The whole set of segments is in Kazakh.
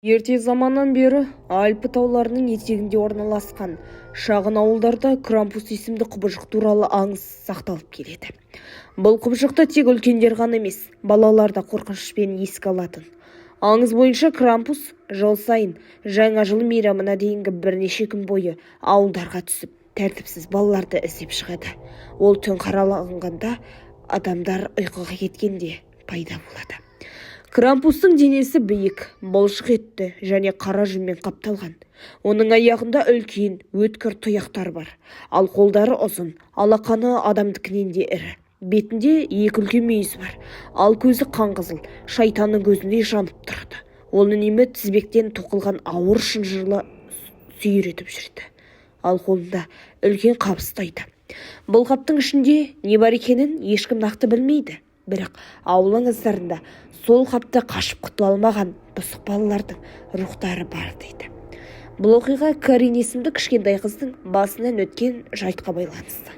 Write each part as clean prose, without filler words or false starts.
Ерте заманнан бері Альпі тауларының етегінде орналасқан шағын ауылдарда Крампус есімді құбыжық туралы аңыз сақталып келеді. Бұл құбыжықты тек үлкендер ғана емес, балалар да қорқынышпен еске алатын. Аңыз бойынша Крампус жыл сайын жаңа жыл мейрамына дейінгі бірнеше күн бойы ауылдарға түсіп, тәртіпсіз балаларды іздеп шығады. Ол түн қараңғыда адамдар ұйқыға кеткенде пайда болады. Крампустың денесі биік, бұлшық етті және қара жүнмен қапталған. Оның аяғында үлкен, өткір тұяқтар бар, ал қолдары ұзын, алақаны адамдікінен де ірі. Бетінде екі үлкен мүйіз бар, ал көзі қанқызыл, шайтанның көзіндей жанып тұрады. Ол үнемі тізбектен тоқылған ауыр шынжырлы сүйретіп жүрді, ал қолында үлкен қап ұстайды. Бұл қаптың ішінде не бар екенін ешкім нақты білмейді. Бірақ ауыл аңыздарында сол қапты қашып құтыла алмаған бұзық балалардың рухтары бар дейді. Бұл оқиға Карин есімді кішкентай қыздың басынан өткен жайтқа байланысты.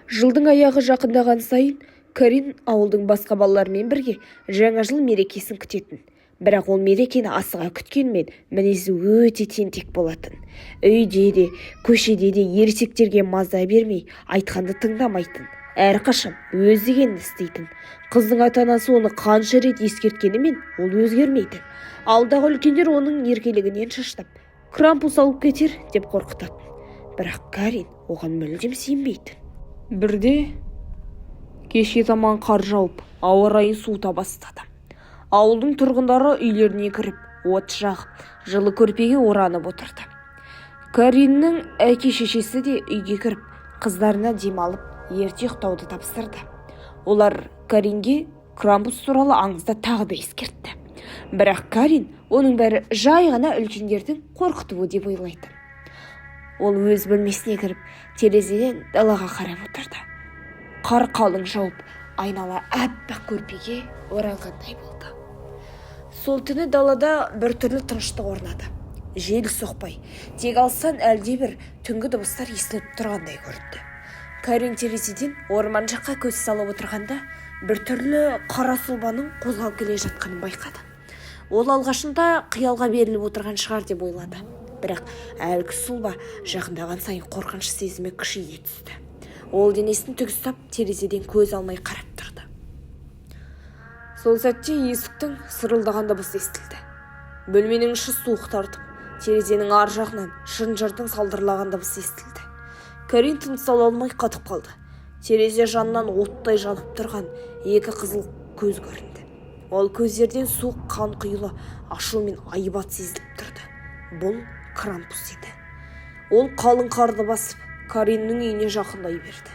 Жылдың аяғы жақындаған сайын Карин ауылдың басқа балаларымен бірге жаңа жыл мерекесін күтетін. Бірақ ол мерекені асыға күткенмен мінезі өте тентек болатын. Үйде де, көшеде де ересектерге маза бермей, айтқанды тыңдамайтын. Әрқашан өз дегенін істейтін. Қыздың ата-анасы оны қанша рет ескерткенімен ол өзгермейді. Алдағы үлкендер оның еркелігінен шаштап, Крампус алып кетер деп қорқытатын. Бірақ Карин оған мүлдем сенбейтін. Бірде кешке таман қар жауып, ауа райын суыта бастады. Ауылдың тұрғындары үйлеріне кіріп, от жағып, жылы көрпеге оранып отырды. Кариннің әке-шешесі де үйге кіріп, қыздарына демалып, ерте ұйықтауды тапсырды. Олар Каринге Крампус туралы аңызда тағы да ескертті. Бірақ Карин оның бәрі жай ғана үлкендердің қорқытуы деп ойлайды. Ол өз бөлмесіне кіріп, терезеден далаға қарап отырды. Қар қалың жауып, айнала аппақ көрпеге оранғандай болды. Сол түні далада біртүрлі тыныштық орнады. Жел соқпай, тек алыстан әлдебір түнгі дыбыстар естіліп тұрғандай көрінді. Карин терезеден орман жаққа көз салып отырғанда біртүрлі қара сұлбаның қозғалып келе жатқанын байқады. Ол алғашында қиялға беріліп отырған шығар деп ойлады. Бірақ әлгі сұлба жақындаған сайын қорқыныш сезімі күшейе түсті. Ол денесін тік ұстап, терезеден көз алмай қарап тұрды. Сол сәтте есіктің сырылдаған дыбысы естілді. Бөлменің іші суық тартып, терезенің ар жағынан шынжырдың салдырлаған дыбысы естілді. Карин тыныс ала алмай қатып қалды. Терезе жанынан оттай жанып тұрған екі қызыл көз көрінді. Ол көздерден суық қан құйылы, ашу мен айбат сезіліп тұрды. Бұл Крампус еді. Ол қалың қарды басып, Кариннің үйіне жақындай берді.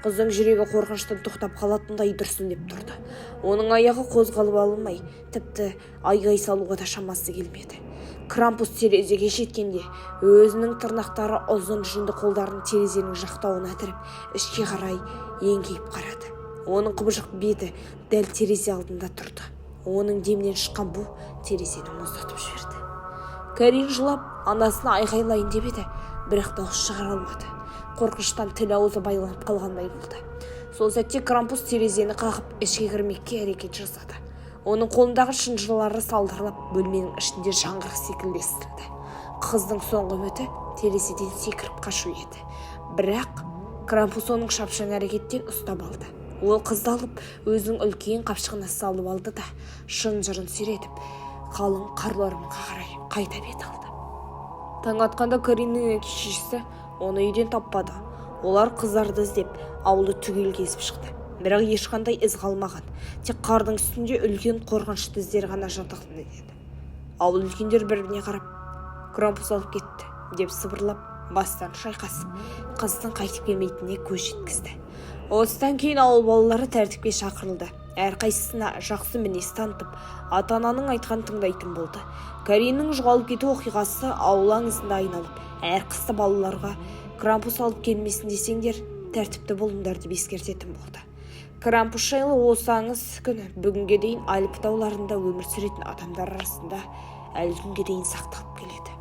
Қыздың жүрегі қорқыныштан тоқтап қалатындай дүрсілдеп тұрды. Оның аяғы қозғалып алынмай, тіпті айғай салуға да шамасы келмеді. Крампус терезеге жеткенде өзінің тырнақтары ұзын жүнді қолдарын терезенің жақтауына тіреп, ішке қарай еңкейіп қарады. Оның құбыжық беті дәл терезе алдында тұрды. Оның демінен шыққан бу терезені мұздатып жіберді. Карин жылап, анасына айғайлайын деп еді, бірақ дауыс шығара алмады. Қорқыныштан тіл аузы байланып қалғандай болды. Сол сәтте Крампус терезені қағып, ішке кірмекке әрекет жасады. Оның қолындағы шынжырлары салдырлап, бөлменің ішінде жаңғырық секілді естілді. Қыздың соңғы үміті терезеден секіріп қашу еді. Бірақ Крампус оның шапшаң әрекеттен ұстап алды. Ол қызды алып, өзінің үлкен қапшығына салып алды да, шынжырын сүйретіп, қалың қарлы орманға қарай қайта бет алды. Таң атқанда Кариннің әке-шешесі оны үйден таппады. Олар қыздарды іздеп, ауылды түгел кезіп шықты. Бірақ ешқандай із қалмаған. Тек қардың үстінде үлкен қорқынышты іздер ғана жатқан еді. Ауыл үлкендер біріне қарап, Крампус алып кетті деп сыбырлап, бастан шайқасып, қыздың қайтып келмейтініне көз жеткізді. Осыдан кейін ауыл балалары тәртіпке шақырылды. Әрқайсысына жақсы мінез танытып, ата-ананың айтқанын тыңдайтын болды. Кариннің жоғалып кету оқиғасы ауыл аңызында айналып, әр қысты балаларға Крампус алып келмесін десеңдер, тәртіпті болыңдар деп ескертетін болды. Крампус жайлы осы аңыз күні бүгінге дейін Альпі тауларында өмір сүретін адамдар арасында әлі күнге дейін сақталып келеді.